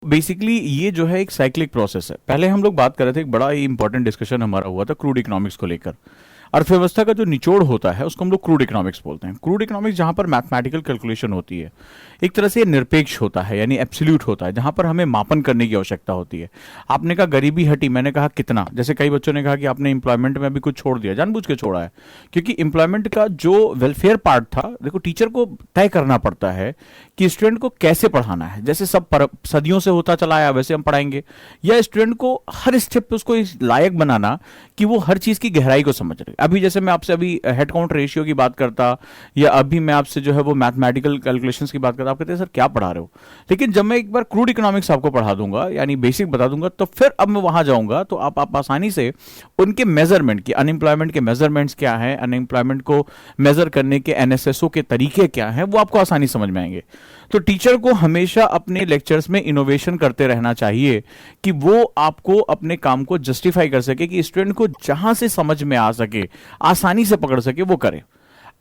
Basically ये जो है एक साइक्लिक प्रोसेस है। पहले हम लोग बात कर रहे थे, एक बड़ा ही इंपॉर्टेंट डिस्कशन हमारा हुआ था क्रूड इकोनॉमिक्स को लेकर। अर्थव्यवस्था का जो निचोड़ होता है उसको हम लोग क्रूड इकोनॉमिक्स बोलते हैं। क्रूड इकोनॉमिक्स जहां पर मैथमेटिकल कैलकुलेशन होती है, एक तरह से निरपेक्ष होता है, यानी एब्सोल्यूट होता है, जहां पर हमें मापन करने की आवश्यकता होती है। आपने कहा गरीबी हटी, मैंने कहा कितना। जैसे कई बच्चों ने कहा कि आपने एम्प्लॉयमेंट में अभी कुछ छोड़ दिया, जानबूझ के छोड़ा है, क्योंकि एम्प्लॉयमेंट का जो वेलफेयर पार्ट था, देखो टीचर को तय करना पड़ता है कि स्टूडेंट को कैसे पढ़ाना है। जैसे सब सदियों से होता चला आया वैसे हम पढ़ाएंगे, या स्टूडेंट को हर स्टेप पे उसको इस लायक बनाना कि वो हर चीज की गहराई को समझ रहे। अभी जैसे मैं आपसे अभी हेड काउंट रेशियो की बात करता, या अभी मैं आपसे जो है वो मैथमेटिकल कैलकुलेशंस की बात करता, आप कहते हैं सर क्या पढ़ा रहे हो। लेकिन जब मैं एक बार क्रूड इकोनॉमिक्स आपको पढ़ा दूंगा, यानी बेसिक बता दूंगा, तो फिर अब मैं वहां जाऊंगा तो आप आसानी से उनके मेजरमेंट की, अनएम्प्लॉयमेंट के मेजरमेंट्स क्या है, अनएम्प्लॉयमेंट को मेजर करने के एनएसएसओ के तरीके क्या हैं, वो आपको आसानी समझ में आएंगे। तो टीचर को हमेशा अपने लेक्चर्स में इनोवेशन करते रहना चाहिए कि वो आपको अपने काम को जस्टिफाई कर सके, कि स्टूडेंट को जहां से समझ में आ सके, आसानी से पकड़ सके, वो करे।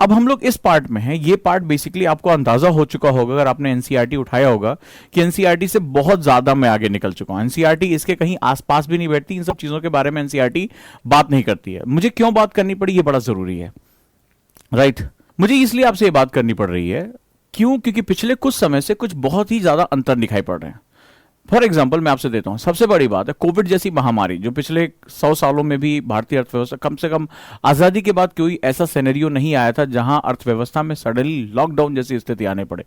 अब हम लोग इस पार्ट में हैं। ये पार्ट बेसिकली आपको अंदाजा हो चुका होगा अगर आपने एनसीईआरटी उठाया होगा कि एनसीईआरटी से बहुत ज्यादा मैं आगे निकल चुका हूं। एनसीईआरटी इसके कहीं आसपास भी नहीं बैठती, इन सब चीजों के बारे में एनसीईआरटी बात नहीं करती है। मुझे क्यों बात करनी पड़ी, ये बड़ा जरूरी है, राइट। मुझे इसलिए आपसे ये बात करनी पड़ रही है, क्यों? क्योंकि पिछले कुछ समय से कुछ बहुत ही ज्यादा अंतर दिखाई पड़ रहे हैं। फॉर एग्जाम्पल मैं आपसे देता हूं, सबसे बड़ी बात है कोविड जैसी महामारी, जो पिछले 100 सालों में भी भारतीय अर्थव्यवस्था, कम से कम आजादी के बाद कोई ऐसा सिनेरियो नहीं आया था जहां अर्थव्यवस्था में सडनली लॉकडाउन जैसी स्थिति आने पड़े।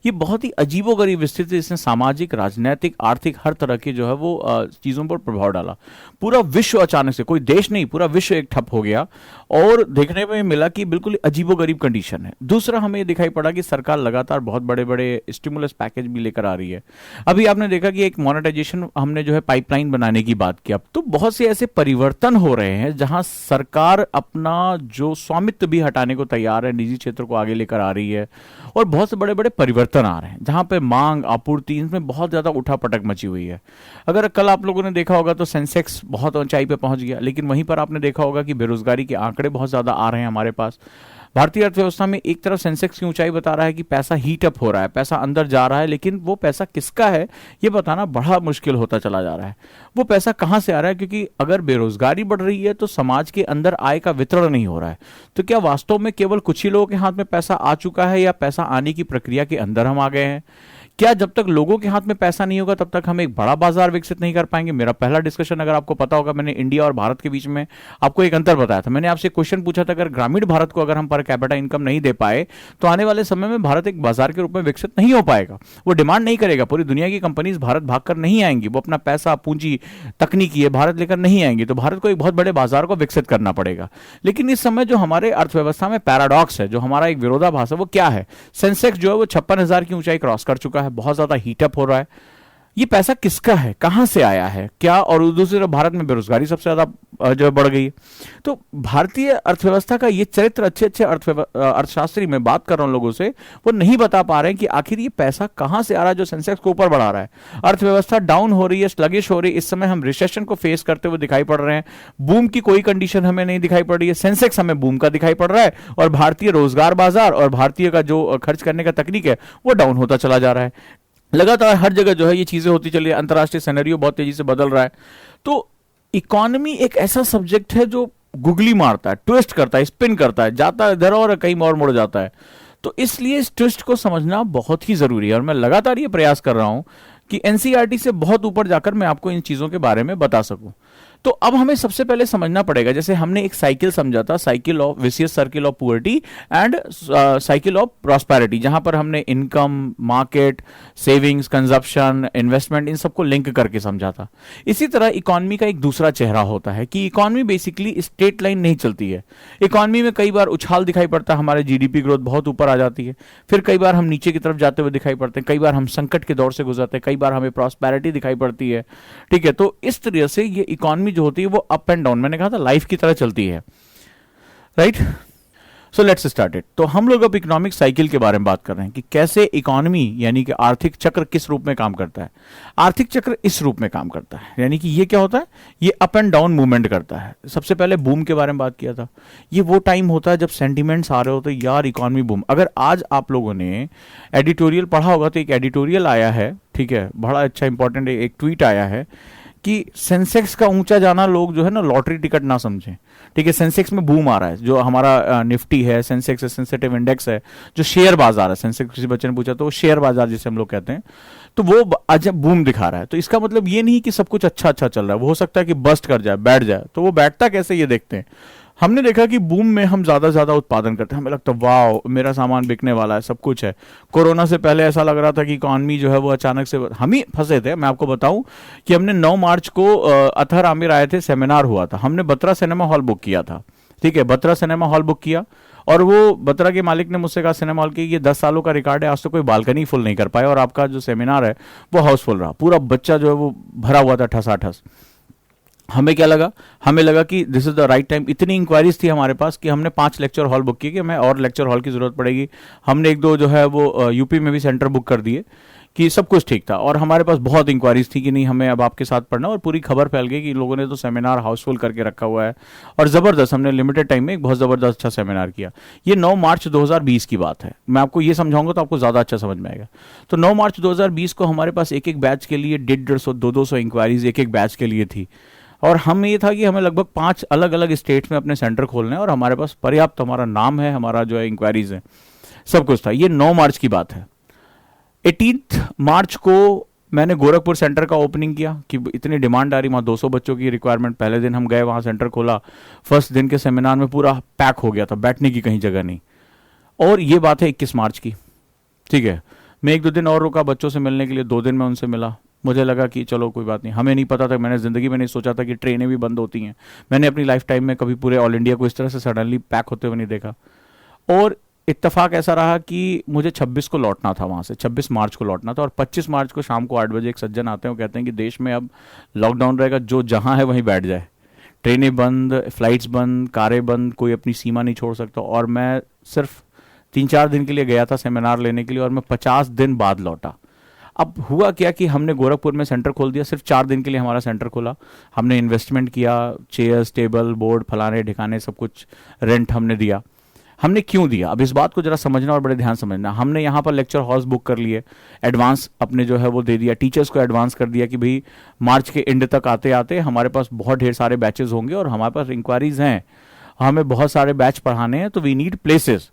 ये बहुत ही अजीबोगरीब स्थिति, इसने सामाजिक, राजनीतिक, आर्थिक हर तरह की जो है वो चीजों पर प्रभाव डाला। पूरा विश्व अचानक से, कोई देश नहीं, पूरा विश्व एक ठप हो गया, और देखने में मिला कि बिल्कुल अजीबोगरीब कंडीशन है। दूसरा, हमें दिखाई पड़ा कि सरकार लगातार बहुत बड़े बड़े स्टिमुलस पैकेज भी लेकर आ रही है। अभी आपने देखा कि एक मोनेटाइजेशन, हमने जो है पाइपलाइन बनाने की बात की। अब तो बहुत से ऐसे परिवर्तन हो रहे हैं जहां सरकार अपना जो स्वामित्व भी हटाने को तैयार है, निजी क्षेत्र को आगे लेकर आ रही है, और बहुत से बड़े बड़े परिवर्तन आ रहे हैं जहां पे मांग आपूर्ति, इनमें बहुत ज्यादा उठापटक मची हुई है। अगर कल आप लोगों ने देखा होगा तो सेंसेक्स बहुत ऊंचाई पे पहुंच गया, लेकिन वहीं पर आपने देखा होगा कि बेरोजगारी के आंकड़े बहुत ज्यादा आ रहे हैं हमारे पास। भारतीय अर्थव्यवस्था में एक तरफ सेंसेक्स की ऊंचाई बता रहा है कि पैसा हीट अप हो रहा है, पैसा अंदर जा रहा है, लेकिन वो पैसा किसका है ये बताना बड़ा मुश्किल होता चला जा रहा है। वो पैसा कहां से आ रहा है? क्योंकि अगर बेरोजगारी बढ़ रही है तो समाज के अंदर आय का वितरण नहीं हो रहा है। तो क्या वास्तव में केवल कुछ ही लोगों के हाथ में पैसा आ चुका है, या पैसा आने की प्रक्रिया के अंदर हम आ गए हैं? क्या जब तक लोगों के हाथ में पैसा नहीं होगा तब तक हम एक बड़ा बाजार विकसित नहीं कर पाएंगे? मेरा पहला डिस्कशन, अगर आपको पता होगा, मैंने इंडिया और भारत के बीच में आपको एक अंतर बताया था। मैंने आपसे क्वेश्चन पूछा था, अगर ग्रामीण भारत को अगर हम पर कैपिटा इनकम नहीं दे पाए तो आने वाले समय में भारत एक बाजार के रूप में विकसित नहीं हो पाएगा। वो डिमांड नहीं करेगा, पूरी दुनिया की कंपनीज भारत भागकर नहीं आएंगी, वो अपना पैसा, पूंजी, तकनीकी है भारत लेकर नहीं आएंगी, तो भारत को एक बहुत बड़े बाजार को विकसित करना पड़ेगा। लेकिन इस समय जो हमारे अर्थव्यवस्था में पैराडॉक्स है, जो हमारा एक विरोधाभास है, वो क्या है? सेंसेक्स जो है वो 56,000 की ऊंचाई क्रॉस कर चुका है, बहुत ज्यादा हीटअप हो रहा है। ये पैसा किसका है, कहां से आया है, क्या? और दूसरी तरफ भारत में बेरोजगारी सबसे ज्यादा जो बढ़ गई है। तो भारतीय अर्थव्यवस्था का ये चरित्र अच्छे अच्छे अर्थशास्त्री, मैं बात कर रहा हूं लोगों से, वो नहीं बता पा रहे हैं कि आखिर ये पैसा कहां से आ रहा है जो सेंसेक्स को ऊपर बढ़ा रहा है। अर्थव्यवस्था डाउन हो रही है, स्लगिश हो रही है, इस समय हम रिसेशन को फेस करते हुए दिखाई पड़ रहे हैं। बूम की कोई कंडीशन हमें नहीं दिखाई पड़ रही है, सेंसेक्स हमें बूम का दिखाई पड़ रहा है, और भारतीय रोजगार बाजार और भारतीय का जो खर्च करने का तकनीक है वो डाउन होता चला जा रहा है। लगातार हर जगह जो है ये चीजें होती चली है, अंतर्राष्ट्रीय सिनेरियो बहुत तेजी से बदल रहा है। तो इकोनॉमी एक ऐसा सब्जेक्ट है जो गुगली मारता है, ट्विस्ट करता है, स्पिन करता है, जाता है इधर और कहीं और मुड़ जाता है। तो इसलिए इस ट्विस्ट को समझना बहुत ही जरूरी है, और मैं लगातार ये प्रयास कर रहा हूं कि एनसीईआरटी से बहुत ऊपर जाकर मैं आपको इन चीजों के बारे में बता सकूं। तो अब हमें सबसे पहले समझना पड़ेगा, जैसे हमने एक साइकिल समझा था, cycle of vicious circle of poverty and cycle of prosperity, जहां पर हमने income, market, savings, consumption, investment, इन सबको लिंक करके समझा था। इसी तरह इकोनॉमी का एक दूसरा चेहरा होता है कि इकोनॉमी बेसिकली स्ट्रेट लाइन नहीं चलती है। इकोनॉमी में कई बार उछाल दिखाई पड़ता है, हमारे जीडीपी ग्रोथ बहुत ऊपर आ जाती है, फिर कई बार हम नीचे की तरफ जाते हुए दिखाई पड़ते हैं, कई बार हम संकट के दौर से गुजरते हैं, कई बार हमें प्रॉस्पेरिटी दिखाई पड़ती है। ठीक है, तो इस तरह से ये इकोनॉमी जो होती है वो अप एंड डाउन, मैंने कहा था लाइफ की तरह चलती है, right. So let's start it. तो हम लोग अब इकोनॉमिक साइकिल के बारे में बात कर रहे हैं कि कैसे इकोनॉमी यानी कि आर्थिक चक्र किस रूप में काम करता है। आर्थिक चक्र इस रूप में काम करता है, यानी कि ये क्या होता है, ये अप एंड डाउन मूवमेंट करता है। सबसे पहले बूम के बारे में बात किया था। ये वो टाइम होता है जब सेंटिमेंट्स आ रहे होते हैं, यार इकोनॉमी बूम। अगर आज आप लोगों ने एडिटोरियल पढ़ा होगा तो एक एडिटोरियल आया है, ठीक है, बड़ा अच्छा इंपॉर्टेंट एक ट्वीट आया है कि सेंसेक्स का ऊंचा जाना लोग जो है ना लॉटरी टिकट ना समझें। ठीक है, सेंसेक्स में बूम आ रहा है, जो हमारा निफ्टी है, सेंसेक्स है, सेंसिटिव इंडेक्स है, जो शेयर बाजार है। सेंसेक्स किसी बच्चे ने पूछा तो वो शेयर बाजार जिसे हम लोग कहते हैं, तो वो आज बूम दिखा रहा है। तो इसका मतलब ये नहीं कि सब कुछ अच्छा अच्छा चल रहा है, वो हो सकता है कि बस्ट कर जाए, बैठ जाए। तो वो बैठता कैसे ये देखते हैं। हमने देखा कि बूम में हम ज्यादा उत्पादन करते हैं, हमें लगता है वाह मेरा सामान बिकने वाला है, सब कुछ है। कोरोना से पहले ऐसा लग रहा था कि इकॉनमी जो है वो अचानक से, हम ही फंसे थे। मैं आपको बताऊं कि हमने 9 मार्च को अथर आमिर आए थे, सेमिनार हुआ था, हमने बत्रा सिनेमा हॉल बुक किया था। ठीक है, बत्रा सिनेमा हॉल बुक किया और वो बत्रा के मालिक ने मुझसे कहा सिनेमा हॉल की ये 10 सालों का रिकॉर्ड है, आज तो कोई बालकनी फुल नहीं कर पाया और आपका जो सेमिनार है वो हाउसफुल रहा, पूरा बच्चा जो है वो भरा हुआ था ठसाठस। हमें क्या लगा, हमें लगा कि this is the right time. इतनी इंक्वायरीज थी हमारे पास कि हमने 5 लेक्चर हॉल बुक किए कि हमें और लेक्चर हॉल की जरूरत पड़ेगी। हमने एक दो जो है वो यूपी में भी सेंटर बुक कर दिए कि सब कुछ ठीक था। और हमारे पास बहुत इंक्वायरीज थी कि नहीं हमें अब आपके साथ पढ़ना, और पूरी खबर फैल गई कि लोगों ने तो सेमिनार हाउसफुल करके रखा हुआ है। और जबरदस्त, हमने लिमिटेड टाइम में एक बहुत जबरदस्त अच्छा सेमिनार किया। ये 9 मार्च 2020 की बात है, मैं आपको ये समझाऊंगा तो आपको ज्यादा अच्छा समझ में आएगा। तो 9 मार्च 2020 को हमारे पास एक एक बैच के लिए 150 200 इंक्वायरीज एक एक बैच के लिए थी। और हम ये था कि हमें लगभग 5 अलग अलग स्टेट्स में अपने सेंटर खोलने हैं और हमारे पास पर्याप्त हमारा नाम है, हमारा जो है इंक्वायरीज है, सब कुछ था। ये 9 मार्च की बात है। 18 मार्च को मैंने गोरखपुर सेंटर का ओपनिंग किया कि इतनी डिमांड आ रही, वहाँ 200 बच्चों की रिक्वायरमेंट। पहले दिन हम गए, वहाँ सेंटर खोला, फर्स्ट दिन के सेमिनार में पूरा पैक हो गया था, बैठने की कहीं जगह नहीं। और ये बात है 21 मार्च की। ठीक है, मैं 1-2 दिन और रुका बच्चों से मिलने के लिए, 2 दिन में उनसे मिला। मुझे लगा कि चलो कोई बात नहीं, हमें नहीं पता था, मैंने ज़िंदगी में नहीं सोचा था कि ट्रेनें भी बंद होती हैं। मैंने अपनी लाइफ टाइम में कभी पूरे ऑल इंडिया को इस तरह से सडनली पैक होते हुए नहीं देखा। और इत्तेफाक ऐसा रहा कि मुझे 26 को लौटना था वहाँ से, 26 मार्च को लौटना था। और 25 मार्च को शाम को 8 बजे एक सज्जन आते हैं, वो कहते हैं कि देश में अब लॉकडाउन रहेगा, जो जहाँ है वहीं बैठ जाए। ट्रेनें बंद, फ्लाइट्स बंद, कारें बंद, कोई अपनी सीमा नहीं छोड़ सकता। और मैं सिर्फ 3-4 दिन के लिए गया था सेमिनार लेने के लिए, और मैं 50 दिन बाद लौटा। अब हुआ क्या कि हमने गोरखपुर में सेंटर खोल दिया, सिर्फ 4 दिन के लिए हमारा सेंटर खोला। हमने इन्वेस्टमेंट किया, चेयर्स, टेबल, बोर्ड, फलाने ढिकाने सब कुछ रेंट हमने दिया। हमने क्यों दिया, अब इस बात को जरा समझना और बड़े ध्यान समझना। हमने यहाँ पर लेक्चर हॉल्स बुक कर लिए, एडवांस अपने जो है वो दे दिया, टीचर्स को एडवांस कर दिया कि भाई मार्च के एंड तक आते आते हमारे पास बहुत ढेर सारे बैचेस होंगे और हमारे पास इंक्वायरीज हैं, हमें बहुत सारे बैच पढ़ाने हैं, तो वी नीड प्लेसेस।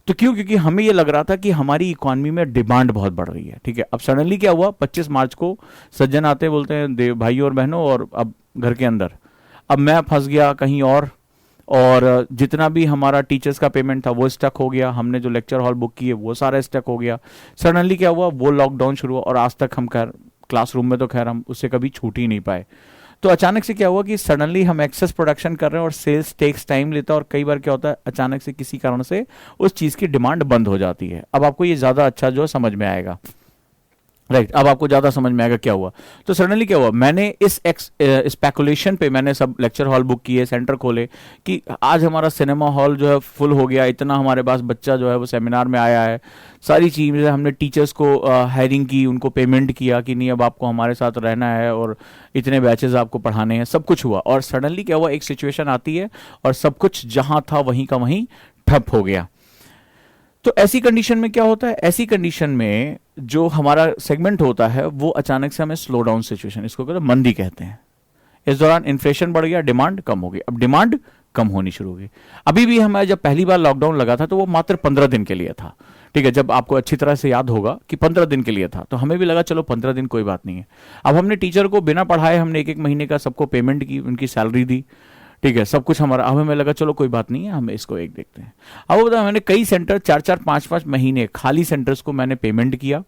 तो क्यों, क्योंकि हमें ये लग रहा था कि हमारी इकोनॉमी में डिमांड बहुत बढ़ रही है। ठीक है, अब सडनली क्या हुआ, 25 मार्च को सज्जन आते बोलते हैं भाइयों और बहनों, और अब घर के अंदर, अब मैं फंस गया कहीं और जितना भी हमारा टीचर्स का पेमेंट था वो स्टक हो गया, हमने जो लेक्चर हॉल बुक किए वो सारा स्टक हो गया। सडनली क्या हुआ, वो लॉकडाउन शुरू हुआ और आज तक हम खैर क्लासरूम में तो खैर हम उससे कभी छूट ही नहीं पाए। तो अचानक से क्या हुआ कि सडनली हम एक्सेस प्रोडक्शन कर रहे हैं और सेल्स टेक्स टाइम लेता है, और कई बार क्या होता है अचानक से किसी कारण से उस चीज की डिमांड बंद हो जाती है। अब आपको ये ज्यादा अच्छा जो समझ में आएगा, राइट, अब आपको ज्यादा समझ में आएगा क्या हुआ। तो सडनली क्या हुआ, मैंने इस स्पेकुलेशन पे मैंने सब लेक्चर हॉल बुक किए, सेंटर खोले कि आज हमारा सिनेमा हॉल जो है फुल हो गया, इतना हमारे पास बच्चा जो है वो सेमिनार में आया है, सारी चीज़ें हमने टीचर्स को हायरिंग की, उनको पेमेंट किया कि नहीं अब आपको हमारे साथ रहना है और इतने बैचेस आपको पढ़ाने हैं, सब कुछ हुआ। और सडनली क्या हुआ, एक सिचुएशन आती है और सब कुछ जहां था वहीं का वहीं ठप हो गया। तो ऐसी कंडीशन में क्या होता है, ऐसी कंडीशन में जो हमारा सेगमेंट होता है वो अचानक से हमें स्लो डाउन सिचुएशन, इसको कहते हैं मंदी कहते हैं। इस दौरान इन्फ्लेशन बढ़ गया, डिमांड कम हो गई। अब डिमांड कम होनी शुरू हो गई। अभी भी हमारे जब पहली बार लॉकडाउन लगा था तो वो मात्र 15 दिन के लिए था। ठीक है, जब आपको अच्छी तरह से याद होगा कि 15 दिन के लिए था, तो हमें भी लगा चलो 15 दिन कोई बात नहीं है। अब हमने टीचर को बिना पढ़ाए हमने 1-1 महीने का सबको पेमेंट की, उनकी सैलरी दी, ठीक है, सब कुछ हमारा। अब हमें लगा चलो कोई बात नहीं है, हम इसको एक देखते हैं। अब बताओ, मैंने कई सेंटर 4-4 5-5 महीने खाली सेंटर्स को मैंने पेमेंट किया,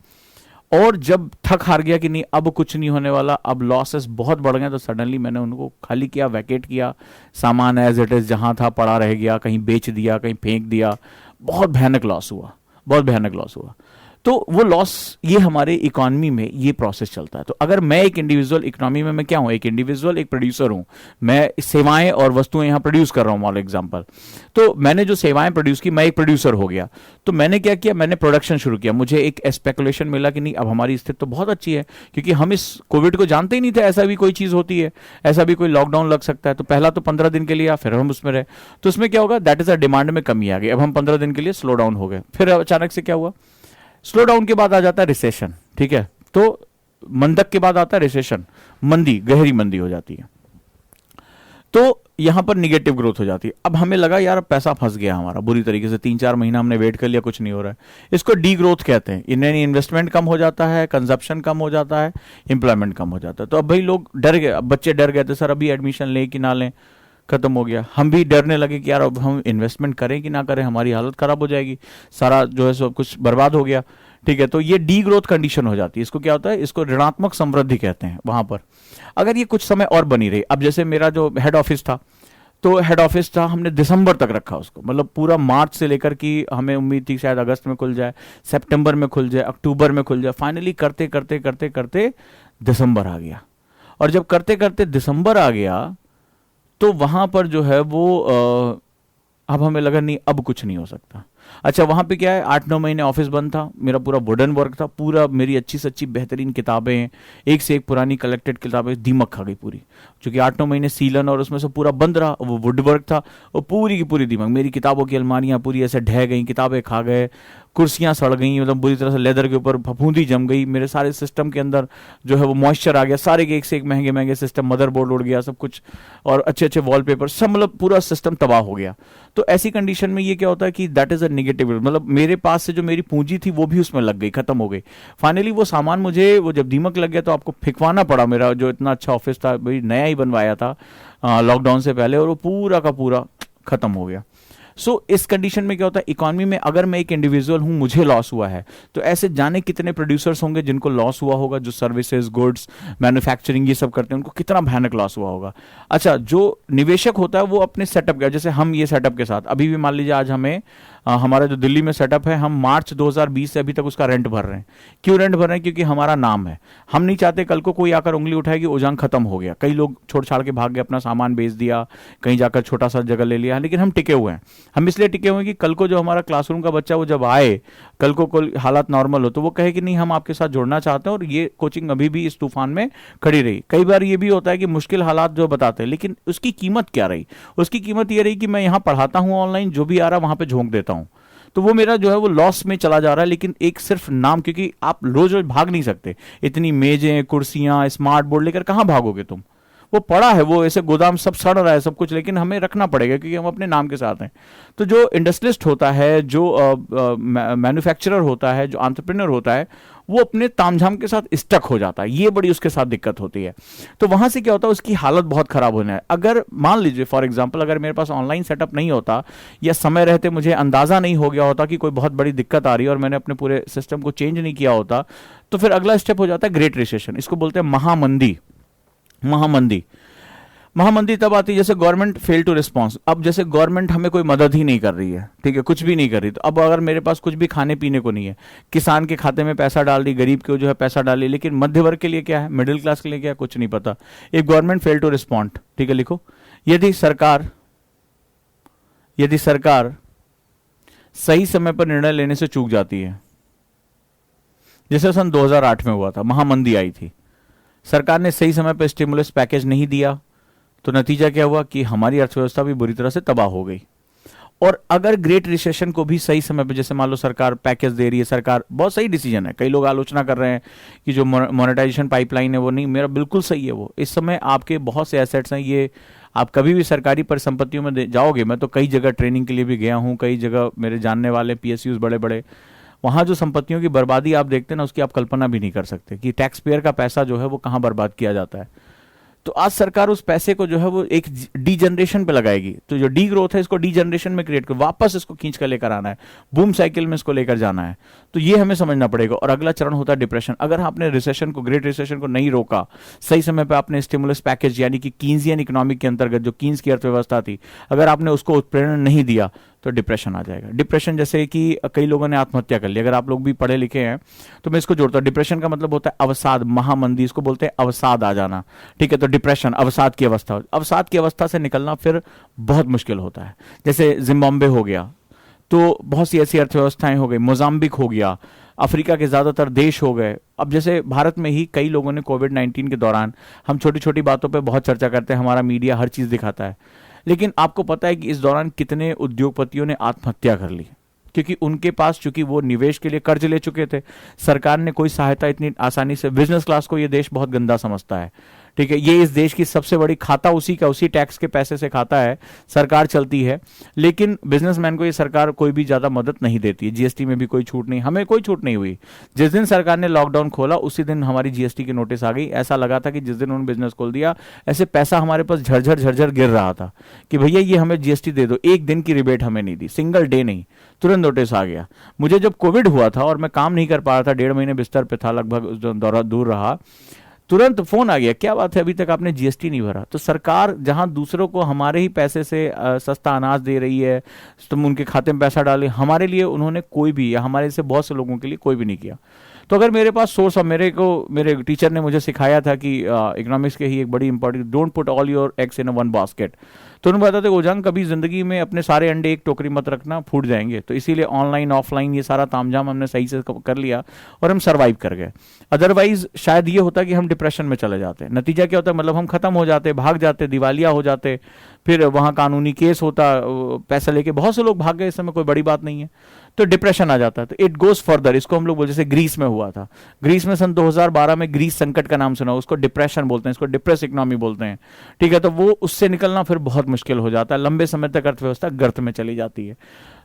और जब थक हार गया कि नहीं अब कुछ नहीं होने वाला, अब लॉसेस बहुत बढ़ गए, तो सडनली मैंने उनको खाली किया, वैकेट किया, सामान एज इट इज जहां था पड़ा रह गया, कहीं बेच दिया, कहीं फेंक दिया। बहुत भयानक लॉस हुआ, बहुत भयानक लॉस हुआ। तो वो लॉस, ये हमारे इकोनॉमी में ये प्रोसेस चलता है। तो अगर मैं एक इंडिविजुअल इकोनॉमी में, मैं क्या हूं, एक इंडिविजुअल, एक प्रोड्यूसर हूं, मैं सेवाएं और वस्तुएं यहां प्रोड्यूस कर रहा हूं, फॉर एग्जांपल। तो मैंने जो सेवाएं प्रोड्यूस की, मैं एक प्रोड्यूसर हो गया, तो मैंने क्या किया, मैंने प्रोडक्शन शुरू किया। मुझे एक स्पेकुलेशन मिला कि नहीं, अब हमारी स्थिति तो बहुत अच्छी है, क्योंकि हम इस कोविड को जानते ही नहीं थे, ऐसा भी कोई चीज होती है, ऐसा भी कोई लॉकडाउन लग सकता है। तो पहला तो 15 दिन के लिए, फिर हम उसमें रहे, तो उसमें क्या होगा, दैट इज अ डिमांड में कमी आ गई। अब हम 15 दिन के लिए स्लो डाउन हो गए, फिर अचानक से क्या हुआ, स्लो डाउन के बाद आ जाता है रिसेशन, ठीक है। तो मंदक के बाद आता है रिसेशन, मंदी, गहरी मंदी हो जाती है, तो यहां पर निगेटिव ग्रोथ हो जाती है। अब हमें लगा यार अब पैसा फंस गया हमारा बुरी तरीके से, 3-4 महीना हमने वेट कर लिया, कुछ नहीं हो रहा है, इसको डी ग्रोथ कहते हैं। यानी इन्वेस्टमेंट कम हो जाता है, कंजप्शन कम हो जाता है, एम्प्लॉयमेंट कम हो जाता है। तो अब भाई लोग डर गए, अब बच्चे डर गए थे, सर अभी एडमिशन लें कि ना लें, खत्म हो गया। हम भी डरने लगे कि यार अब हम इन्वेस्टमेंट करें कि ना करें, हमारी हालत खराब हो जाएगी, सारा जो है सब कुछ बर्बाद हो गया, ठीक है। तो ये डी ग्रोथ कंडीशन हो जाती है। इसको क्या होता है, इसको ऋणात्मक समृद्धि कहते हैं वहां पर। अगर ये कुछ समय और बनी रही, अब जैसे मेरा जो हेड ऑफिस था, तो हेड ऑफिस था, हमने दिसंबर तक रखा उसको, मतलब पूरा मार्च से लेकर कि हमें उम्मीद थी शायद अगस्त में खुल जाए, सितंबर में खुल जाए, अक्टूबर में खुल जाए, फाइनली करते करते करते करते दिसंबर आ गया। और जब करते करते दिसंबर आ गया, तो वहां पर जो है वो अब हमें लगा नहीं, अब कुछ नहीं हो सकता। अच्छा, वहां पे क्या है, 8-9 महीने ऑफिस बंद था, मेरा पूरा वुडन वर्क था, पूरा मेरी अच्छी से अच्छी बेहतरीन किताबें, एक से एक पुरानी कलेक्टेड किताबें दीमक खा गई पूरी, क्योंकि 8-9 महीने सीलन और उसमें से पूरा बंद रहा, वो वुड वर्क था, वो पूरी की पूरी दीमक, मेरी किताबों की अलमारियां पूरी ऐसे ढह गई, किताबें खा गए, कुर्सियां सड़ गई, मतलब बुरी तरह से लेदर के ऊपर फफूंदी जम गई, मेरे सारे सिस्टम के अंदर जो है वो मॉइस्चर आ गया, सारे के एक से एक महंगे महंगे सिस्टम, मदरबोर्ड उड़ गया सब कुछ, और अच्छे अच्छे वॉलपेपर सब, मतलब पूरा सिस्टम तबाह हो गया। तो ऐसी कंडीशन में ये क्या होता है कि दैट इज अ नेगेटिव, मतलब मेरे पास से जो मेरी पूंजी थी वो भी उसमें लग गई, खत्म हो गई। फाइनली वो सामान मुझे, वो जब दीमक लग गया तो आपको फेंकवाना पड़ा, मेरा जो इतना अच्छा ऑफिस था, भाई नया ही बनवाया था लॉकडाउन से पहले, और वो पूरा का पूरा खत्म हो गया। इस कंडीशन में क्या होता है, इकोनॉमी में अगर मैं एक इंडिविजुअल हूं, मुझे लॉस हुआ है, तो ऐसे जाने कितने प्रोड्यूसर्स होंगे जिनको लॉस हुआ होगा, जो सर्विसेज, गुड्स, मैन्युफैक्चरिंग ये सब करते हैं, उनको कितना भयानक लॉस हुआ होगा। अच्छा, जो निवेशक होता है वो अपने सेटअप का, जैसे हम ये सेटअप के साथ अभी भी मान लीजिए आज हमें हमारा जो दिल्ली में सेटअप है, हम मार्च 2020 से अभी तक उसका रेंट भर रहे हैं। क्यों रेंट भर रहे हैं? क्योंकि हमारा नाम है। हम नहीं चाहते कल को कोई आकर उंगली उठाए कि उजांग खत्म हो गया, कई लोग छोड़ छाड़ के भाग गए, अपना सामान बेच दिया, कहीं जाकर छोटा सा जगह ले लिया, लेकिन हम टिके हुए हैं। हम इसलिए टिके हुए हैं कि कल को जो हमारा क्लासरूम का बच्चा वो जब आए, कल को कोई हालात नॉर्मल हो, तो वो कहे कि नहीं, हम आपके साथ जुड़ना चाहते हैं और ये कोचिंग अभी भी इस तूफान में खड़ी रही। कई बार ये भी होता है कि मुश्किल हालात जो बताते हैं, लेकिन उसकी कीमत क्या रही? उसकी कीमत ये रही कि मैं यहाँ पढ़ाता हूँ ऑनलाइन, जो भी आ रहा है वहां पे झोंक देता हूँ, तो वो मेरा जो है वो लॉस में चला जा रहा है, लेकिन एक सिर्फ नाम, क्योंकि आप रोज रोज भाग नहीं सकते, इतनी मेजें, कुर्सियां, स्मार्ट बोर्ड लेकर कहां भागोगे तुम? वो पड़ा है, वो ऐसे गोदाम सब सड़ रहा है सब कुछ, लेकिन हमें रखना पड़ेगा क्योंकि हम अपने नाम के साथ हैं। तो जो इंडस्ट्रियलिस्ट होता है, जो मैन्युफैक्चरर होता है, जो एंटरप्रेन्योर होता है, वो अपने तामझाम के साथ स्टक हो जाता है, ये बड़ी उसके साथ दिक्कत होती है। तो वहां से क्या होता है, उसकी हालत बहुत खराब होने है। अगर मान लीजिए फॉर एग्जांपल, अगर मेरे पास ऑनलाइन सेटअप नहीं होता, या समय रहते मुझे अंदाजा नहीं हो गया होता कि कोई बहुत बड़ी दिक्कत आ रही है और मैंने अपने पूरे सिस्टम को चेंज नहीं किया होता, तो फिर अगला स्टेप हो जाता है ग्रेट रिसेशन। इसको बोलते हैं महामंदी। महामंदी महामंदी तब आती है जैसे गवर्नमेंट फेल टू रिस्पॉन्स। अब जैसे गवर्नमेंट हमें कोई मदद ही नहीं कर रही है, ठीक है, कुछ भी नहीं कर रही, तो अब अगर मेरे पास कुछ भी खाने पीने को नहीं है, किसान के खाते में पैसा डाल दी, गरीब को जो है पैसा डाल दी, लेकिन मध्य वर्ग के लिए क्या है, मिडिल क्लास के लिए क्या है, कुछ नहीं पता। एक गवर्नमेंट फेल टू रिस्पॉन्ड, ठीक है, लिखो, यदि सरकार सही समय पर निर्णय लेने से चूक जाती है, जैसे सन 2008 में हुआ था, महामंदी आई थी, सरकार ने सही समय पर स्टिमुलस पैकेज नहीं दिया, तो नतीजा क्या हुआ कि हमारी अर्थव्यवस्था भी बुरी तरह से तबाह हो गई। और अगर ग्रेट रिसेशन को भी सही समय पे, जैसे मान लो सरकार पैकेज दे रही है, सरकार बहुत सही डिसीजन है, कई लोग आलोचना कर रहे हैं कि जो मोनेटाइजेशन पाइपलाइन है वो नहीं, मेरा बिल्कुल सही है वो। इस समय आपके बहुत से एसेट्स हैं, ये आप कभी भी सरकारी परिसंपत्तियों में जाओगे, मैं तो कई जगह ट्रेनिंग के लिए भी गया हूँ, कई जगह मेरे जानने वाले PSUs बड़े बड़े, वहां जो संपत्तियों की बर्बादी आप देखते हैं ना, उसकी आप कल्पना भी नहीं कर सकते कि टैक्स पेयर का पैसा जो है वो कहाँ बर्बाद किया जाता है। तो आज सरकार उस पैसे को जो है वो एक डी जनरेशन पे लगाएगी, तो जो डी ग्रोथ है इसको डी जनरेशन में क्रिएट कर वापस इसको खींच कर लेकर आना है, बूम साइकिल में इसको लेकर जाना है। तो ये हमें समझना पड़ेगा। और अगला चरण होता है डिप्रेशन। अगर आपने रिसेशन को, ग्रेट रिसेशन को नहीं रोका, सही समय पर आपने स्टिमुलस पैकेज यानी कि कीन्सियन इकोनॉमिक के अंतर्गत जो कीन्स की अर्थव्यवस्था थी, अगर आपने उसको उत्प्रेरण नहीं दिया, तो डिप्रेशन आ जाएगा। डिप्रेशन जैसे कि कई लोगों ने आत्महत्या कर ली, अगर आप लोग भी पढ़े लिखे हैं तो मैं इसको जोड़ता हूँ। डिप्रेशन का मतलब होता है अवसाद, महामंदी, इसको बोलते हैं अवसाद आ जाना, ठीक है। तो डिप्रेशन अवसाद की अवस्था, अवसाद की अवस्था से निकलना फिर बहुत मुश्किल होता है। जैसे जिम्बाब्वे हो गया, तो बहुत सी ऐसी अर्थव्यवस्थाएं हो गई, मोजाम्बिक हो गया, अफ्रीका के ज्यादातर देश हो गए। अब जैसे भारत में ही कई लोगों ने कोविड-19 के दौरान, हम छोटी छोटी बातों पे बहुत चर्चा करते हैं, हमारा मीडिया हर चीज दिखाता है, लेकिन आपको पता है कि इस दौरान कितने उद्योगपतियों ने आत्महत्या कर ली, क्योंकि उनके पास, चूंकि वो निवेश के लिए कर्ज ले चुके थे, सरकार ने कोई सहायता इतनी आसानी से, बिजनेस क्लास को ये देश बहुत गंदा समझता है, ठीक है। ये इस देश की सबसे बड़ी खाता उसी का, उसी टैक्स के पैसे से खाता है, सरकार चलती है, लेकिन बिजनेसमैन को ये सरकार कोई भी ज्यादा मदद नहीं देती है। जीएसटी में भी कोई छूट नहीं, हमें कोई छूट नहीं हुई। जिस दिन सरकार ने लॉकडाउन खोला उसी दिन हमारी जीएसटी की नोटिस आ गई। ऐसा लगा था कि जिस दिन उन्होंने बिजनेस खोल दिया, ऐसे पैसा हमारे पास झरझर झरझर गिर रहा था कि भैया ये हमें जीएसटी दे दो, एक दिन की रिबेट हमें नहीं दी, सिंगल डे नहीं, तुरंत नोटिस आ गया। मुझे जब कोविड हुआ था और मैं काम नहीं कर पा रहा था, 1.5 महीने बिस्तर पे था, लगभग उस दौरा दूर रहा, तुरंत फोन आ गया, क्या बात है अभी तक आपने जीएसटी नहीं भरा। तो सरकार जहां दूसरों को हमारे ही पैसे से सस्ता अनाज दे रही है, तुम उनके खाते में पैसा डाले, हमारे लिए उन्होंने कोई भी, या हमारे से बहुत से लोगों के लिए कोई भी नहीं किया। तो अगर मेरे पास सोर्स, और मेरे टीचर ने मुझे सिखाया था कि इकोनॉमिक्स के ही एक बड़ी important, don't put all your eggs in one basket. तो उन्होंने बताते ओजंग, कभी जिंदगी में अपने सारे अंडे एक टोकरी मत रखना, फूट जाएंगे। तो इसीलिए ऑनलाइन ऑफलाइन ये सारा तामझाम हमने सही से कर लिया और हम सर्वाइव कर गए। अदरवाइज शायद ये होता कि हम डिप्रेशन में चले जाते। नतीजा क्या होता है, मतलब हम खत्म हो जाते, भाग जाते, दिवालिया हो जाते, फिर वहां कानूनी केस होता, पैसा लेके बहुत से लोग भाग गए, इस समय कोई बड़ी बात नहीं है, तो डिप्रेशन आ जाता है। तो इट गोज फर्दर, इसको हम लोग बोलते, जैसे ग्रीस में हुआ था, ग्रीस में सन 2012 में ग्रीस संकट का नाम सुना, उसको डिप्रेशन बोलते हैं, इसको डिप्रेस इकोनॉमी बोलते हैं, ठीक है। तो वो उससे निकलना फिर बहुत मुश्किल हो जाता है, लंबे समय तक अर्थव्यवस्था गर्त में चली जाती है।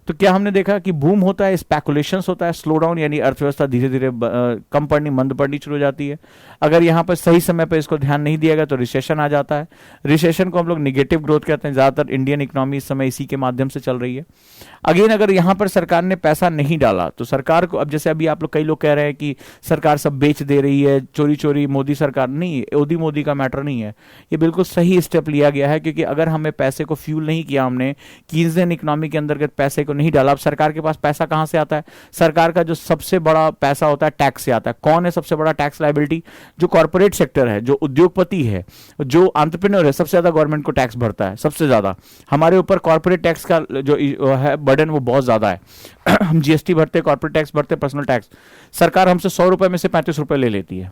तो क्या हमने देखा कि बूम होता है, स्पेकुलेशंस होता है, स्लो डाउन, यानी अर्थव्यवस्था धीरे धीरे कम पड़नी, मंद पड़नी शुरू हो जाती है। अगर यहाँ पर सही समय पर इसको ध्यान नहीं दिया गया तो रिसेशन आ जाता है। रिसेशन को हम लोग निगेटिव ग्रोथ कहते हैं, ज्यादातर इंडियन इकोनॉमी इस समय इसी के माध्यम से चल रही है। अगेन, अगर यहाँ पर सरकार ने पैसा नहीं डाला तो सरकार को, अब जैसे अभी आप लोग, कई लोग कह रहे हैं कि सरकार सब बेच दे रही है, चोरी चोरी मोदी सरकार, नहीं, मोदी का मैटर नहीं है, ये बिल्कुल सही स्टेप लिया गया है। क्योंकि अगर हमें पैसे को फ्यूल नहीं किया, हमने कीन्ज़न इकोनॉमी के अंतर्गत पैसे को नहीं डाला, अब सरकार के पास पैसा कहां से आता है? सरकार का जो सबसे बड़ा पैसा होता है टैक्स से आता है। कौन है सबसे बड़ा टैक्स लायबिलिटी? जो कॉर्पोरेट सेक्टर है, जो उद्योगपति है, जो एंटरप्रेन्योर है, सबसे ज्यादा गवर्नमेंट को टैक्स भरता है, सबसे ज्यादा हमारे ऊपर कॉर्पोरेट टैक्स का जो है बर्डन वो बहुत ज्यादा है। हम जीएसटी भरते, कॉर्पोरेट टैक्स भरते, पर्सनल टैक्स, सरकार हमसे 100 रुपए में से 35 रुपए ले लेती है।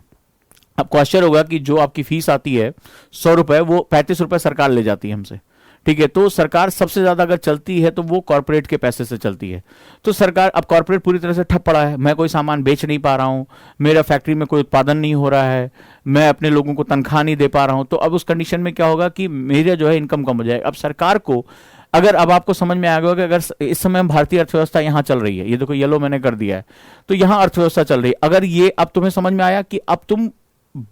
आपको आश्चर्य होगा कि जो आपकी फीस आती है 100 रुपए, वो 35 रुपए सरकार ले जाती है हमसे, ठीक है। तो सरकार सबसे ज्यादा अगर चलती है तो वो कॉर्पोरेट के पैसे से चलती है। तो सरकार, अब कॉर्पोरेट पूरी तरह से ठप पड़ा है, मैं कोई सामान बेच नहीं पा रहा हूं, मेरा फैक्ट्री में कोई उत्पादन नहीं हो रहा है, मैं अपने लोगों को तनख्वाह नहीं दे पा रहा हूं, तो अब उस कंडीशन में क्या होगा कि मेरा जो है इनकम कम हो जाएगा। अब सरकार को, अगर अब आपको समझ में आ गया कि अगर इस समय भारतीय अर्थव्यवस्था यहां चल रही है, ये देखो येलो मैंने कर दिया है, तो यहां अर्थव्यवस्था चल रही है। अगर ये अब तुम्हें समझ में आया कि अब तुम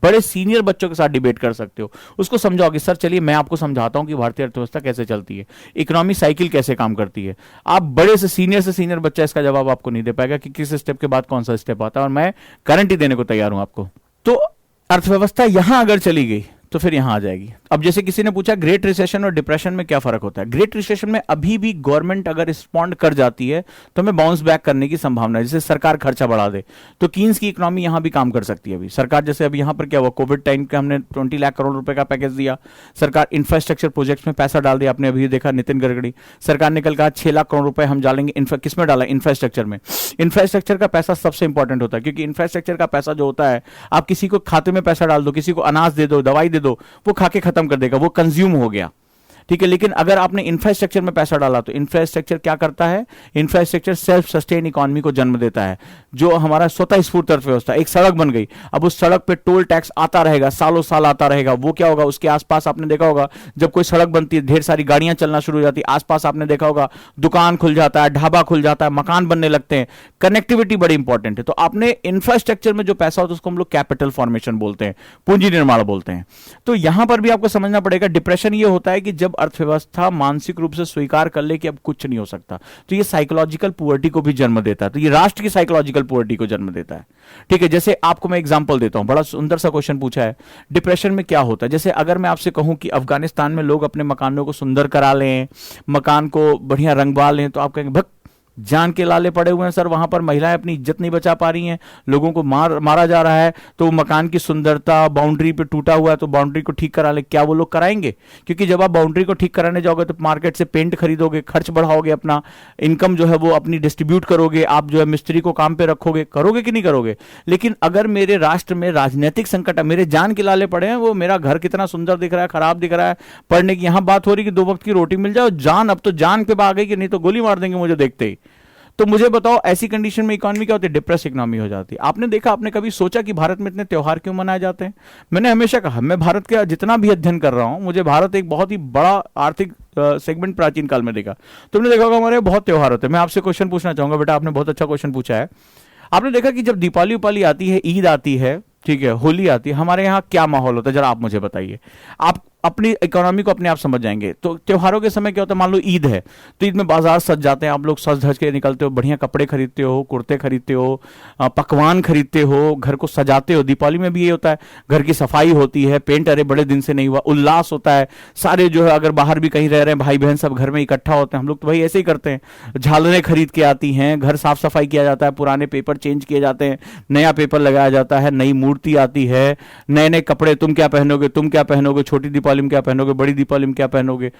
बड़े सीनियर बच्चों के साथ डिबेट कर सकते हो, उसको समझाओ कि सर चलिए मैं आपको समझाता हूं कि भारतीय अर्थव्यवस्था कैसे चलती है, इकोनॉमी साइकिल कैसे काम करती है। आप बड़े से सीनियर बच्चा इसका जवाब आपको नहीं दे पाएगा कि किस स्टेप के बाद कौन सा स्टेप आता है, और मैं गारंटी देने को तैयार हूं आपको। तो अर्थव्यवस्था यहां अगर चली गई तो फिर यहां आ जाएगी। अब जैसे किसी ने पूछा ग्रेट रिसेशन और डिप्रेशन में क्या फर्क होता है? ग्रेट रिसेशन में अभी भी गवर्नमेंट अगर रिस्पॉन्ड कर जाती है तो हमें बाउंस बैक करने की संभावना है। जैसे सरकार खर्चा बढ़ा दे तो कीन्स की इकोनॉमी यहां भी काम कर सकती है। अभी सरकार, जैसे अभी यहां पर क्या हुआ, कोविड टाइम का हमने 20 लाख करोड़ रुपए का पैकेज दिया, सरकार इंफ्रास्ट्रक्चर प्रोजेक्ट्स में पैसा डाल दिया। आपने अभी देखा नितिन गडकरी, सरकार ने कल कहा 6 लाख करोड़ रुपए हम डालेंगे, किसमें डाला? इंफ्रास्ट्रक्चर में। इंफ्रास्ट्रक्चर का पैसा सबसे इंपॉर्टेंट होता है, क्योंकि इंफ्रास्ट्रक्चर का पैसा जो होता है, आप किसी को खाते में पैसा डाल दो, किसी को अनाज दे दो, दवाई दे दो, वो खा के खत्म कर देगा, वो कंज्यूम हो गया, ठीक है। लेकिन अगर आपने इंफ्रास्ट्रक्चर में पैसा डाला तो इंफ्रास्ट्रक्चर क्या करता है? इंफ्रास्ट्रक्चर सेल्फ सस्टेन इकोनॉमी को जन्म देता है। जो हमारा स्वतः स्फूर्त अर्थव्यवस्था, एक सड़क बन गई, अब उस सड़क पे टोल टैक्स आता रहेगा, सालों साल आता रहेगा, वो क्या होगा? उसके आसपास आपने देखा होगा जब कोई सड़क बनती है, ढेर सारी गाड़ियां चलना शुरू हो जाती है, आसपास आपने देखा होगा दुकान खुल जाता है, ढाबा खुल जाता है, मकान बनने लगते हैं। कनेक्टिविटी बड़ी इंपॉर्टेंट है। तो आपने इंफ्रास्ट्रक्चर में जो पैसा होता है उसको हम लोग कैपिटल फॉर्मेशन बोलते हैं, पूंजी निर्माण बोलते हैं। तो यहां पर भी आपको समझना पड़ेगा, डिप्रेशन ये होता है कि जब जब अर्थव्यवस्था मानसिक रूप से स्वीकार कर ले कि अब कुछ नहीं हो सकता, तो ये साइकोलॉजिकल पुअर्टी को भी जन्म देता है, तो ये राष्ट्र की साइकोलॉजिकल पुअर्टी को जन्म देता है। ठीक है, जैसे आपको मैं एग्जांपल देता हूं, बड़ा सुंदर सा क्वेश्चन पूछा है, डिप्रेशन में क्या होता है। जैसे अगर मैं आपसे कहूं कि अफगानिस्तान में लोग अपने मकानों को सुंदर करा लें, मकान को बढ़िया रंगवा लें, तो आप कहेंगे भक जान के लाले पड़े हुए हैं सर, वहां पर महिलाएं अपनी इज्जत नहीं बचा पा रही हैं, लोगों को मारा जा रहा है, तो मकान की सुंदरता बाउंड्री पे टूटा हुआ है तो बाउंड्री को ठीक करा ले। क्या वो लोग कराएंगे? क्योंकि जब आप बाउंड्री को ठीक कराने जाओगे तो मार्केट से पेंट खरीदोगे, खर्च बढ़ाओगे, अपना इनकम जो है वो अपनी डिस्ट्रीब्यूट करोगे, आप जो है मिस्त्री को काम पे रखोगे, करोगे कि नहीं करोगे? लेकिन अगर मेरे राष्ट्र में राजनीतिक संकट है, मेरे जान के लाले पड़े हैं, वो मेरा घर कितना सुंदर दिख रहा है, खराब दिख रहा है, पढ़ने की यहां बात हो रही कि 2 वक्त की रोटी मिल जाए, जान अब तो जान पे आ गई कि नहीं तो गोली मार देंगे मुझे देखते ही। तो मुझे बताओ ऐसी कंडीशन में इकोनॉमी क्या होती है? डिप्रेस इकोनॉमी हो जाती है। आपने देखा, आपने कभी सोचा कि भारत में इतने त्योहार क्यों मनाए जाते हैं? मैंने हमेशा कहा, मैं भारत का जितना भी अध्ययन कर रहा हूं, मुझे भारत एक बहुत ही बड़ा आर्थिक सेगमेंट प्राचीन काल में देखा। तुमने देखा होगा हमारे बहुत त्योहार होते हैं। मैं आपसे क्वेश्चन पूछना चाहूंगा, बेटा आपने बहुत अच्छा क्वेश्चन पूछा है। आपने देखा कि जब दीपावली उपाली आती है, ईद आती है, ठीक है, होली आती है, हमारे यहाँ क्या माहौल होता है? जरा आप मुझे बताइए। आप अपनी इकोनॉमी को अपने आप समझ जाएंगे। तो त्योहारों के समय क्या होता है? मान लो ईद है, तो ईद में बाजार सज जाते हैं, आप लोग सज धज के निकलते हो, बढ़िया कपड़े खरीदते हो, कुर्ते खरीदते हो, पकवान खरीदते हो, घर को सजाते हो। दीपावली में भी ये होता है, घर की सफाई होती है, पेंट अरे बड़े दिन से नहीं हुआ, उल्लास होता है, सारे जो है अगर बाहर भी कहीं रह रहे हैं भाई बहन सब घर में इकट्ठा होते हैं। हम लोग तो भाई ऐसे ही करते हैं, झालरें खरीद के आती हैं, घर साफ सफाई किया जाता है, पुराने पेपर चेंज किए जाते हैं, नया पेपर लगाया जाता है, नई मूर्ति आती है, नए नए कपड़े, तुम क्या पहनोगे, तुम क्या पहनोगे, छोटी दीपावली में क्या पहनोगे, बड़ी दीपावली में क्या पहनोगे,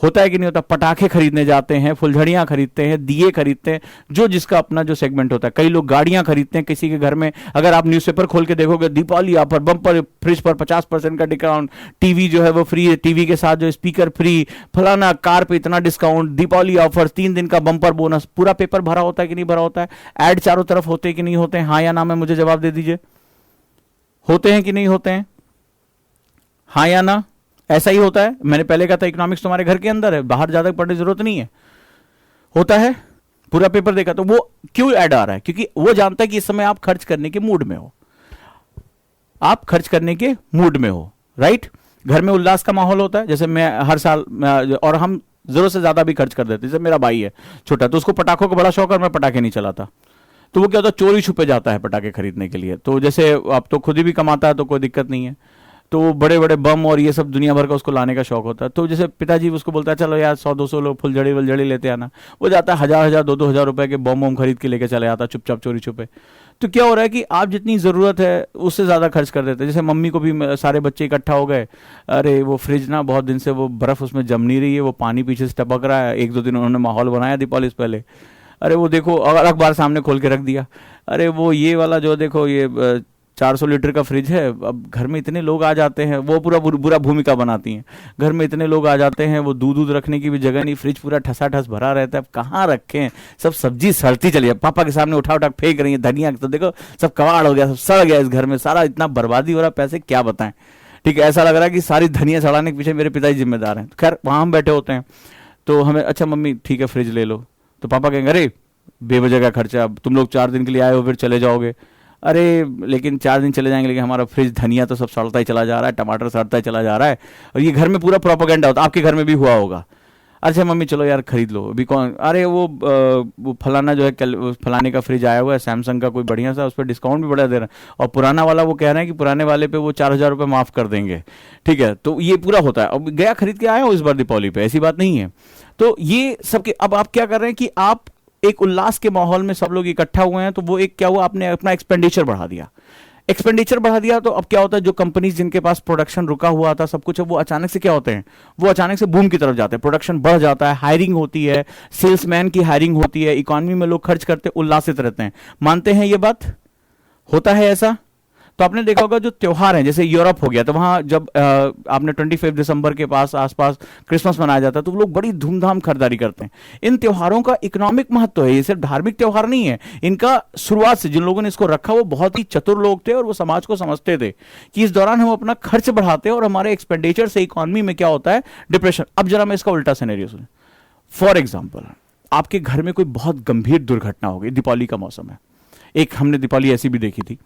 होता है कि नहीं होता? पटाखे खरीदने जाते हैं, फुलझड़ियां खरीदते हैं, दिए खरीदते हैं, जो जिसका अपना जो सेगमेंट होता है। कई लोग गाड़ियां खरीदते हैं, किसी के घर में अगर आप न्यूज़पेपर खोल के देखोगे, दीपावली ऑफर, बम्पर फ्रिज पर 50% का डिस्काउंट, टीवी जो है वो फ्री है, टीवी के साथ जो स्पीकर फ्री, फलाना कार पे इतना डिस्काउंट, दीपावली ऑफर, 3 दिन का बम्पर बोनस। पूरा पेपर भरा होता है कि नहीं भरा होता है? ऐड चारों तरफ होते हैं कि नहीं होते हैं? हाँ या ना में मुझे जवाब दे दीजिए। होते हैं कि नहीं होते हैं? हाँ या ना? ऐसा ही होता है। मैंने पहले कहा था इकोनॉमिक्स तुम्हारे घर के अंदर है, बाहर ज्यादा पढ़ने की जरूरत नहीं है। होता है, पूरा पेपर देखा। तो वो क्यों ऐड आ रहा है? क्योंकि वो जानता है कि इस समय आप खर्च करने के मूड में हो, आप खर्च करने के मूड में हो, राइट? घर में उल्लास का माहौल होता है। जैसे मैं हर साल और हम जरूरत से ज्यादा भी खर्च कर देते हैं। जैसे मेरा भाई है छोटा, तो उसको पटाखों का बड़ा शौक है और मैं पटाखे नहीं चलाता, तो वो क्या होता है, चोरी छुपे जाता है पटाखे खरीदने के लिए। तो जैसे अब तो खुद ही भी कमाता है तो कोई दिक्कत नहीं है, तो बड़े बड़े बम और ये सब दुनिया भर का उसको लाने का शौक होता है। तो जैसे पिताजी उसको बोलता है चलो यार 100-200 लोग फुलझड़ी वुलझड़ी लेते आना, वो जाता है 1000-1000 2-2000 रुपए के बम बम खरीद के लेके चले आता चुपचाप चोरी छुपे। तो क्या हो रहा है कि आप जितनी जरूरत है उससे ज्यादा खर्च कर देते हैं। जैसे मम्मी को भी सारे बच्चे इकट्ठा हो गए, अरे वो फ्रिज ना बहुत दिन से वो बर्फ उसमें जम नहीं रही है, वो पानी पीछे से टपक रहा है, 1-2 दिन उन्होंने माहौल बनाया दीपावली से पहले, अरे वो देखो अखबार सामने खोल के रख दिया, अरे वो ये वाला जो देखो ये 400 लीटर का फ्रिज है, अब घर में इतने लोग आ जाते हैं, वो पूरा बुरा भूमिका बनाती हैं। घर में इतने लोग आ जाते हैं, वो दूध रखने की भी जगह नहीं, फ्रिज पूरा ठसाठस भरा रहता है, अब कहाँ रखें, सब सब्जी सड़ती चली है, पापा के सामने उठा उठा फेंक रही है, धनिया तो देखो सब कबाड़ हो गया, सब सड़ गया इस घर में, सारा इतना बर्बादी हो रहा है, पैसे क्या बताएं। ठीक है, ऐसा लग रहा है कि सारी धनिया सड़ाने के पीछे मेरे पिताजी जिम्मेदार हैं। खैर वहाँ हम बैठे होते हैं, तो हमें अच्छा मम्मी ठीक है फ्रिज ले लो, तो पापा कहेंगे अरे बेवजह का खर्चा, अब तुम लोग 4 दिन के लिए आए हो फिर चले जाओगे, अरे लेकिन 4 दिन चले जाएंगे लेकिन हमारा फ्रिज धनिया तो सब सड़ता ही चला जा रहा है, टमाटर सड़ता ही चला जा रहा है, और ये घर में पूरा प्रोपेगेंडा होता है, आपके घर में भी हुआ होगा। अच्छा मम्मी चलो यार खरीद लो, अभी कौन, अरे वो फलाना जो है फलाने का फ्रिज आया हुआ है सैमसंग का कोई बढ़िया सा, उस पर डिस्काउंट भी बड़ा दे रहा है, और पुराना वाला वो कह रहे हैं कि पुराने वाले पे वो 4000 रुपये माफ कर देंगे। ठीक है, तो ये पूरा होता है। अब गया खरीद के आया हो इस बार दीपावली पे, ऐसी बात नहीं है। तो ये सबके अब आप क्या कर रहे हैं कि आप एक उल्लास के माहौल में सब लोग इकट्ठा हुए हैं, तो वो एक क्या हुआ, आपने अपना एक्सपेंडिचर बढ़ा दिया। एक्सपेंडिचर बढ़ा दिया तो अब क्या होता है, जो कंपनीज जिनके पास प्रोडक्शन रुका हुआ था सब कुछ, वो अचानक से क्या होते हैं, वो अचानक से बूम की तरफ जाते हैं, प्रोडक्शन बढ़ जाता है, हायरिंग होती है, सेल्समैन की हायरिंग होती है, इकोनॉमी में लोग खर्च करते उल्लासित रहते हैं। मानते हैं ये बात? होता है ऐसा? तो आपने देखा होगा जो त्योहार हैं, जैसे यूरोप हो गया, तो वहां जब आपने 25 दिसंबर के पास आसपास क्रिसमस मनाया जाता है, तो लोग बड़ी धूमधाम खरीदारी करते हैं। इन त्योहारों का इकोनॉमिक महत्व है, ये सिर्फ धार्मिक त्योहार नहीं है। इनका शुरुआत से जिन लोगों ने इसको रखा वो बहुत ही चतुर लोग थे और वो समाज को समझते थे कि इस दौरान हम अपना खर्च बढ़ाते हैं और हमारे एक्सपेंडिचर से इकोनॉमी में क्या होता है, डिप्रेशन। अब जरा मैं इसका उल्टा सिनेरियो सुन, फॉर एग्जाम्पल आपके घर में कोई बहुत गंभीर दुर्घटना हो गई, दीपावली का मौसम है, एक हमने दीपावली ऐसी भी देखी थी,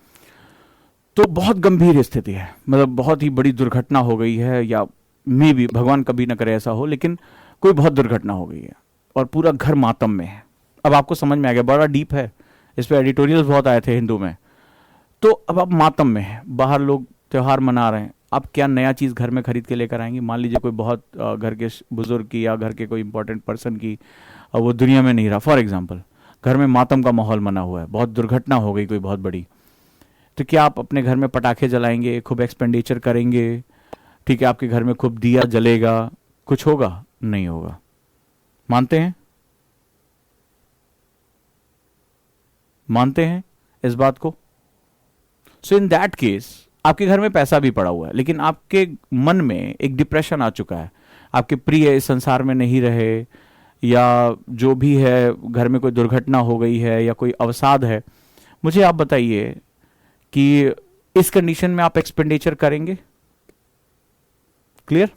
तो बहुत गंभीर स्थिति है, मतलब बहुत ही बड़ी दुर्घटना हो गई है, या मे भी भगवान कभी ना करे ऐसा हो, लेकिन कोई बहुत दुर्घटना हो गई है और पूरा घर मातम में है। अब आपको समझ में आ गया, बड़ा डीप है, इस पर एडिटोरियल्स बहुत आए थे हिंदू में। तो अब आप मातम में हैं, बाहर लोग त्यौहार मना रहे हैं, आप क्या नया चीज़ घर में खरीद के लेकर आएंगे? मान लीजिए कोई बहुत घर के बुजुर्ग की या घर के कोई इंपॉर्टेंट पर्सन की वो दुनिया में नहीं रहा, फॉर एग्जाम्पल घर में मातम का माहौल बना हुआ है, बहुत दुर्घटना हो गई कोई बहुत बड़ी, तो क्या आप अपने घर में पटाखे जलाएंगे, खूब एक्सपेंडिचर करेंगे, ठीक है, आपके घर में खूब दिया जलेगा, कुछ होगा? नहीं होगा। मानते हैं? मानते हैं इस बात को? सो इन दैट केस आपके घर में पैसा भी पड़ा हुआ है, लेकिन आपके मन में एक डिप्रेशन आ चुका है, आपके प्रिय इस संसार में नहीं रहे, या जो भी है घर में कोई दुर्घटना हो गई है या कोई अवसाद है। मुझे आप बताइए कि इस कंडीशन में आप एक्सपेंडिचर करेंगे? क्लियर?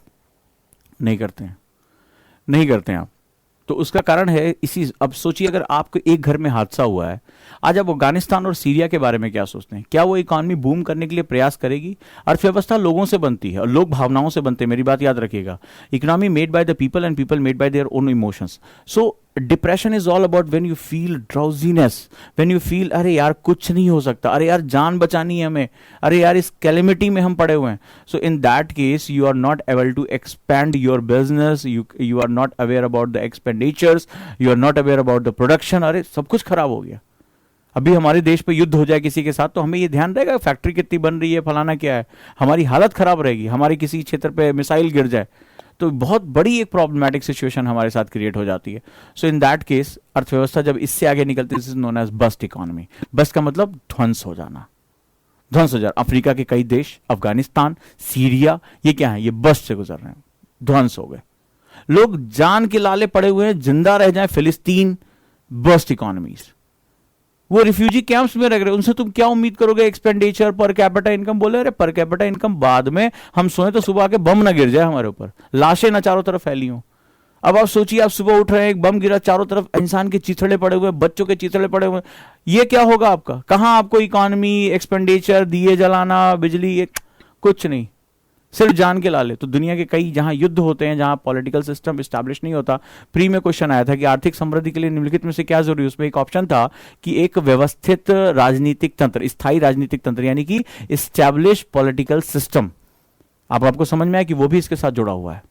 नहीं करते हैं, नहीं करते हैं आप। तो उसका कारण है इसी, अब सोचिए अगर आपको एक घर में हादसा हुआ है, आज आप अफगानिस्तान और सीरिया के बारे में क्या सोचते हैं? क्या वो इकॉनमी बूम करने के लिए प्रयास करेगी? अर्थव्यवस्था लोगों से बनती है और लोग भावनाओं से बनते हैं, मेरी बात याद रखिएगा। Economy made by the people and people made by their own emotions. So depression is all about when you feel drowsiness, when you feel अरे यार कुछ नहीं हो सकता, अरे यार जान बचानी है हमें, अरे यार इस कैलेमिटी में हम पड़े हुए हैं। So in that case you are not able to expand your business, you are not aware about the expenditures, you are not aware about the production. अरे सब कुछ खराब हो गया। अभी हमारे देश पे युद्ध हो जाए किसी के साथ तो हमें ये ध्यान रहेगा फैक्ट्री कितनी बन रही है, फलाना क्या है, हमारी हालत खराब रहेगी। हमारी किसी क्षेत्र पे मिसाइल गिर जाए तो बहुत बड़ी एक प्रॉब्लमैटिक सिचुएशन हमारे साथ क्रिएट हो जाती है। सो इन दैट केस अर्थव्यवस्था जब इससे आगे निकलती है, this is known as bust economy. Bust का मतलब ध्वंस हो जाना, ध्वंस हो जाना। अफ्रीका के कई देश, अफगानिस्तान, सीरिया, ये क्या है? ये बस्ट से गुजर रहे हैं, ध्वंस हो गए। लोग जान के लाले पड़े हुए हैं, जिंदा रह जाए। फिलिस्तीन, बस्ट इकोनॉमीज। वो रिफ्यूजी कैंप्स में रह रहे, उनसे तुम क्या उम्मीद करोगे? एक्सपेंडिचर, पर कैपिटा इनकम बोले, अरे पर कैपिटा इनकम बाद में, हम सोए तो सुबह आके बम ना गिर जाए हमारे ऊपर, लाशें ना चारों तरफ फैली हों। अब आप सोचिए, आप सुबह उठ रहे हैं, एक बम गिरा, चारों तरफ इंसान के चिथड़े पड़े हुए, बच्चों के चिथड़े पड़े हुए, ये क्या होगा आपका? कहां आपको इकोनॉमी, एक्सपेंडिचर, दिए जलाना, बिजली, कुछ नहीं, सिर्फ जान के लाले। तो दुनिया के कई जहां युद्ध होते हैं, जहां पॉलिटिकल सिस्टम एस्टैब्लिश नहीं होता, प्री में क्वेश्चन आया था कि आर्थिक समृद्धि के लिए निम्नलिखित में से क्या जरूरी है? उसमें एक ऑप्शन था कि एक व्यवस्थित राजनीतिक तंत्र, स्थायी राजनीतिक तंत्र, यानी कि एस्टैब्लिश पॉलिटिकल सिस्टम। आपको समझ में आया कि वो भी इसके साथ जुड़ा हुआ है।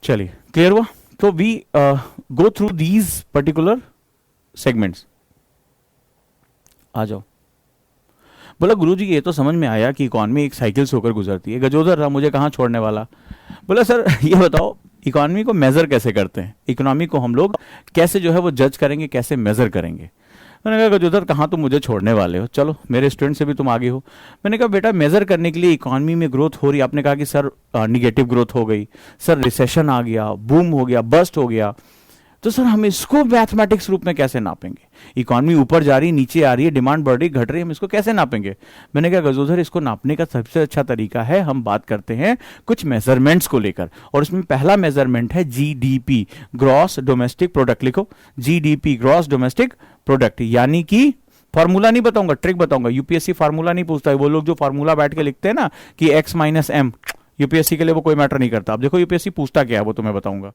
चलिए, क्लियर हुआ? तो we go through these particular segments. आ जाओ। बोला गुरुजी ये तो समझ में आया कि इकॉनमी एक साइकिल से होकर गुजरती है, गजोदर रहा मुझे कहाँ छोड़ने वाला। बोला सर ये बताओ इकॉनमी को मेजर कैसे करते हैं, इकोनॉमी को हम लोग कैसे जो है वो जज करेंगे, कैसे मेजर करेंगे? मैंने कहा गजोदर कहाँ तुम मुझे छोड़ने वाले हो, चलो मेरे स्टूडेंट से भी तुम आगे हो। मैंने कहा बेटा मेजर करने के लिए इकॉनमी में ग्रोथ हो रही है, आपने कहा कि सर निगेटिव ग्रोथ हो गई, सर रिसेशन आ गया, बूम हो गया, बस्ट हो गया, तो सर हम इसको मैथमेटिक्स रूप में कैसे नापेंगे? इकॉनमी ऊपर जा रही, नीचे आ रही है, डिमांड बढ़ रही, घट रही, हम इसको कैसे नापेंगे? मैंने कहा गजोधर इसको नापने का सबसे अच्छा तरीका है, हम बात करते हैं कुछ मेजरमेंट्स को लेकर, और उसमें पहला मेजरमेंट है जीडीपी, ग्रॉस डोमेस्टिक प्रोडक्ट। लिखो जीडीपी, ग्रॉस डोमेस्टिक प्रोडक्ट, यानी कि फॉर्मूला नहीं बताऊंगा, ट्रिक बताऊंगा। यूपीएससी फार्मूला नहीं पूछता है, वो लोग जो फार्मूला बैठ के लिखते हैं ना कि x - m, यूपीएससी के लिए वो कोई मैटर नहीं करता। अब देखो यूपीएससी पूछता क्या है वो तुम्हें बताऊंगा।